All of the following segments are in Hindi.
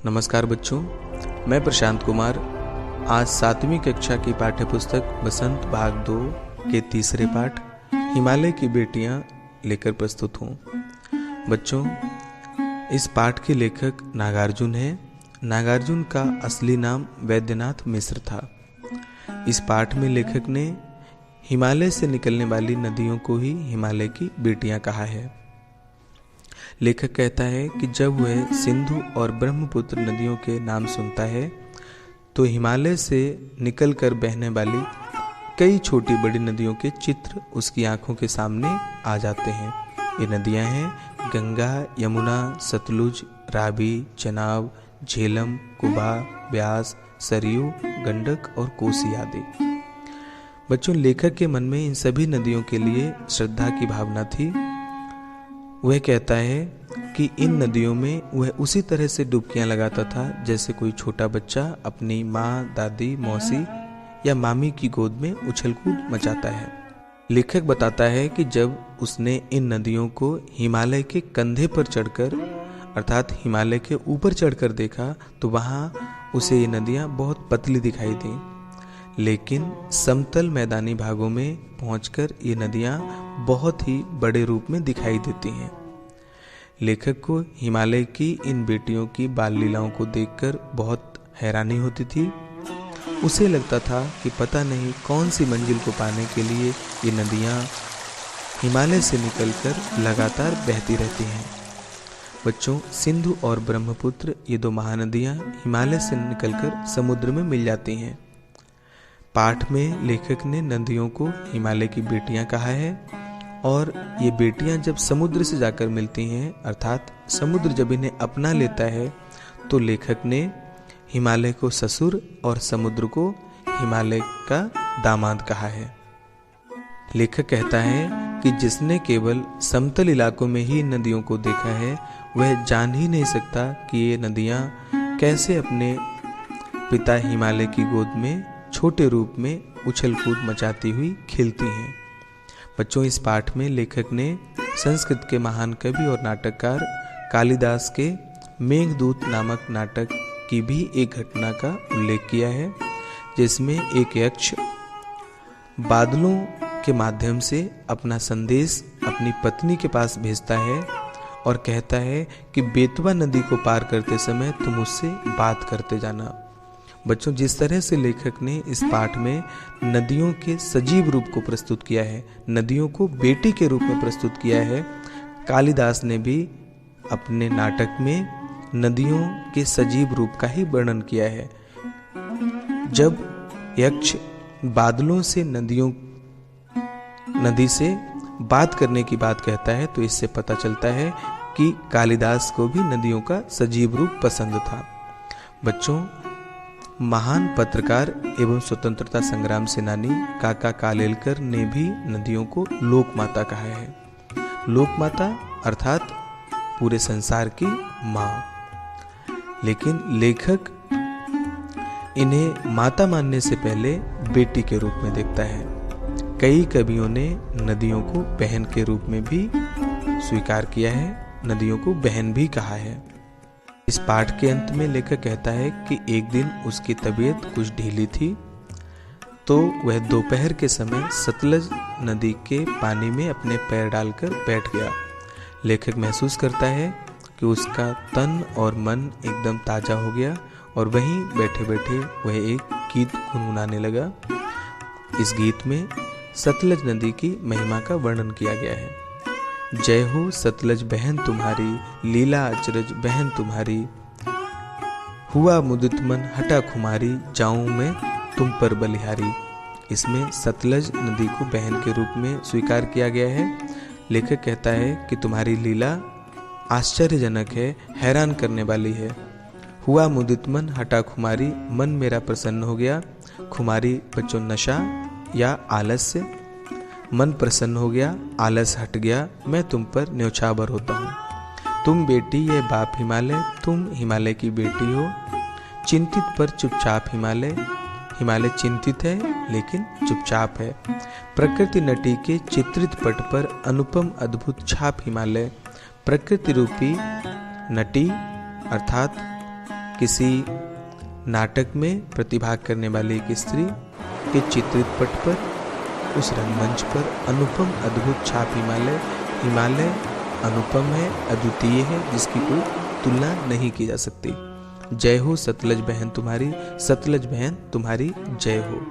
नमस्कार बच्चों, मैं प्रशांत कुमार आज 7वीं कक्षा की पाठ्यपुस्तक बसंत भाग 2 के तीसरे पाठ हिमालय की बेटियां लेकर प्रस्तुत हूँ। बच्चों, इस पाठ के लेखक नागार्जुन हैं। नागार्जुन का असली नाम वैद्यनाथ मिश्र था। इस पाठ में लेखक ने हिमालय से निकलने वाली नदियों को ही हिमालय की बेटियां कहा है। लेखक कहता है कि जब वह सिंधु और ब्रह्मपुत्र नदियों के नाम सुनता है तो हिमालय से निकलकर बहने वाली कई छोटी बड़ी नदियों के चित्र उसकी आंखों के सामने आ जाते हैं। ये नदियां हैं गंगा, यमुना, सतलुज, रावी, चनाब, झेलम, कुबा, ब्यास, सरयू, गंडक और कोसी आदि। बच्चों, लेखक के मन में इन सभी नदियों के लिए श्रद्धा की भावना थी। वह कहता है कि इन नदियों में वह उसी तरह से डुबकियां लगाता था जैसे कोई छोटा बच्चा अपनी माँ, दादी, मौसी या मामी की गोद में उछल कूद मचाता है। लेखक बताता है कि जब उसने इन नदियों को हिमालय के कंधे पर चढ़कर अर्थात हिमालय के ऊपर चढ़कर देखा तो वहाँ उसे ये नदियाँ बहुत पतली दिखाई दी, लेकिन समतल मैदानी भागों में पहुंचकर ये नदियाँ बहुत ही बड़े रूप में दिखाई देती हैं। लेखक को हिमालय की इन बेटियों की बाल लीलाओं को देखकर बहुत हैरानी होती थी। उसे लगता था कि पता नहीं कौन सी मंजिल को पाने के लिए ये नदियाँ हिमालय से निकलकर लगातार बहती रहती हैं। बच्चों, सिंधु और ब्रह्मपुत्र ये दो महानदियाँ हिमालय से निकलकर समुद्र में मिल जाती हैं। पाठ में लेखक ने नदियों को हिमालय की बेटियां कहा है और ये बेटियां जब समुद्र से जाकर मिलती हैं अर्थात समुद्र जब इन्हें अपना लेता है तो लेखक ने हिमालय को ससुर और समुद्र को हिमालय का दामाद कहा है। लेखक कहता है कि जिसने केवल समतल इलाकों में ही नदियों को देखा है वह जान ही नहीं सकता कि ये नदियां कैसे अपने पिता हिमालय की गोद में छोटे रूप में उछल कूद मचाती हुई खिलती हैं। बच्चों, इस पाठ में लेखक ने संस्कृत के महान कवि और नाटककार कालिदास के मेघदूत नामक नाटक की भी एक घटना का उल्लेख किया है, जिसमें एक यक्ष बादलों के माध्यम से अपना संदेश अपनी पत्नी के पास भेजता है और कहता है कि बेतवा नदी को पार करते समय तुम उससे बात करते जाना। बच्चों, जिस तरह से लेखक ने इस पाठ में नदियों के सजीव रूप को प्रस्तुत किया है, नदियों को बेटी के रूप में प्रस्तुत किया है, कालिदास ने भी अपने नाटक में नदियों के सजीव रूप का ही वर्णन किया है। जब यक्ष बादलों से नदी से बात करने की बात कहता है तो इससे पता चलता है कि कालिदास को भी नदियों का सजीव रूप पसंद था। बच्चों, महान पत्रकार एवं स्वतंत्रता संग्राम सेनानी काका कालेलकर ने भी नदियों को लोक माता कहा है। लोक माता अर्थात पूरे संसार की माँ। लेकिन लेखक इन्हें माता मानने से पहले बेटी के रूप में देखता है। कई कवियों ने नदियों को बहन के रूप में भी स्वीकार किया है, नदियों को बहन भी कहा है। इस पाठ के अंत में लेखक कहता है कि एक दिन उसकी तबीयत कुछ ढीली थी तो वह दोपहर के समय सतलज नदी के पानी में अपने पैर डालकर बैठ गया। लेखक महसूस करता है कि उसका तन और मन एकदम ताजा हो गया और वहीं बैठे बैठे वह एक गीत गुनगुनाने लगा। इस गीत में सतलज नदी की महिमा का वर्णन किया गया है। जय हो सतलज बहन तुम्हारी, लीला अचरज बहन तुम्हारी, हुआ मुदित मन हटा खुमारी, जाऊं मैं तुम पर बलिहारी। इसमें सतलज नदी को बहन के रूप में स्वीकार किया गया है। लेखक कहता है कि तुम्हारी लीला आश्चर्यजनक है, हैरान करने वाली है। हुआ मुदित मन हटा खुमारी, मन मेरा प्रसन्न हो गया। खुमारी बच्चों नशा या आलस्य, मन प्रसन्न हो गया, आलस हट गया, मैं तुम पर न्यौछावर होता हूँ। तुम बेटी ये बाप हिमालय, तुम हिमालय की बेटी हो। चिंतित पर चुपचाप हिमालय, हिमालय चिंतित है लेकिन चुपचाप है। प्रकृति नटी के चित्रित पट पर अनुपम अद्भुत छाप हिमालय। प्रकृति रूपी नटी अर्थात किसी नाटक में प्रतिभाग करने वाली एक स्त्री के चित्रित पट पर, उस रंगमंच पर अनुपम अद्भुत छाप हिमालय अनुपम है, अद्वितीय है, जिसकी कोई तुलना नहीं की जा सकती। जय हो सतलज बहन तुम्हारी, सतलज बहन तुम्हारी जय हो।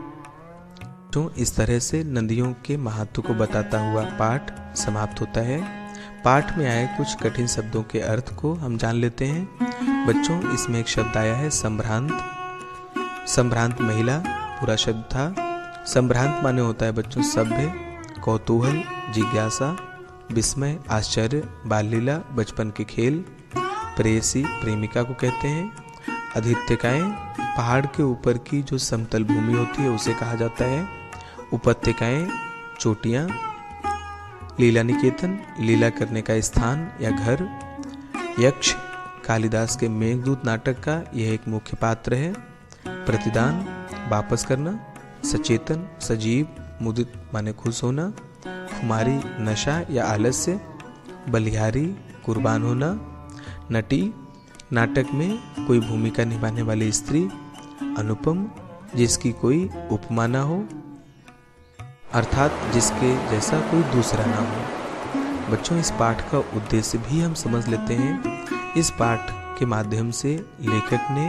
तो इस तरह से नदियों के महत्व को बताता हुआ पाठ समाप्त होता है। पाठ में आए कुछ कठिन शब्दों के अर्थ को हम जान लेते हैं। बच्चों, इसमें एक शब्द आया है संभ्रांत। संभ्रांत महिला पूरा शब्द था। संभ्रांत माने होता है बच्चों सभ्य, कौतूहल, जिज्ञासा, विस्मय, आश्चर्य, बाल लीला, बचपन के खेल। प्रेयसी प्रेमिका को कहते हैं। अधित्यकाएं पहाड़ के ऊपर की जो समतल भूमि होती है उसे कहा जाता है। उपत्यकाएं चोटियां। लीला निकेतन लीला करने का स्थान या घर। यक्ष कालिदास के मेघदूत नाटक का यह एक मुख्य पात्र है। प्रतिदान वापस करना। सचेतन सजीव, मुदित माने खुश होना। खुमारी नशा या आलस्य। बलिहारी कुर्बान होना। नटी नाटक में कोई भूमिका निभाने वाली स्त्री। अनुपम जिसकी कोई उपमा ना हो, अर्थात जिसके जैसा कोई दूसरा ना हो। बच्चों, इस पाठ का उद्देश्य भी हम समझ लेते हैं। इस पाठ के माध्यम से लेखक ने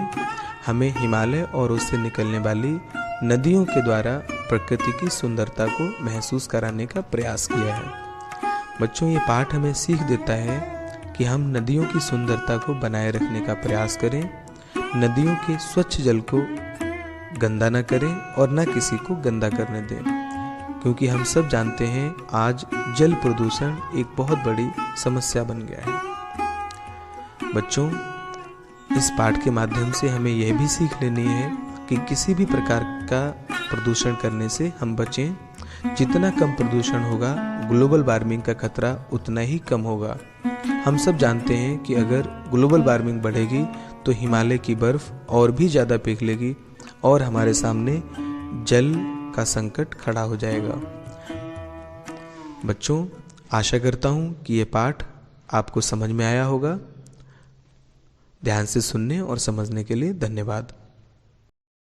हमें हिमालय और उससे निकलने वाली नदियों के द्वारा प्रकृति की सुंदरता को महसूस कराने का प्रयास किया है। बच्चों, ये पाठ हमें सीख देता है कि हम नदियों की सुंदरता को बनाए रखने का प्रयास करें, नदियों के स्वच्छ जल को गंदा न करें और न किसी को गंदा करने दें, क्योंकि हम सब जानते हैं आज जल प्रदूषण एक बहुत बड़ी समस्या बन गया है। बच्चों, इस पाठ के माध्यम से हमें यह भी सीख लेनी है कि किसी भी प्रकार का प्रदूषण करने से हम बचें। जितना कम प्रदूषण होगा, ग्लोबल वार्मिंग का खतरा उतना ही कम होगा। हम सब जानते हैं कि अगर ग्लोबल वार्मिंग बढ़ेगी तो हिमालय की बर्फ और भी ज़्यादा पिघलेगी और हमारे सामने जल का संकट खड़ा हो जाएगा। बच्चों, आशा करता हूँ कि ये पाठ आपको समझ में आया होगा। ध्यान से सुनने और समझने के लिए धन्यवाद।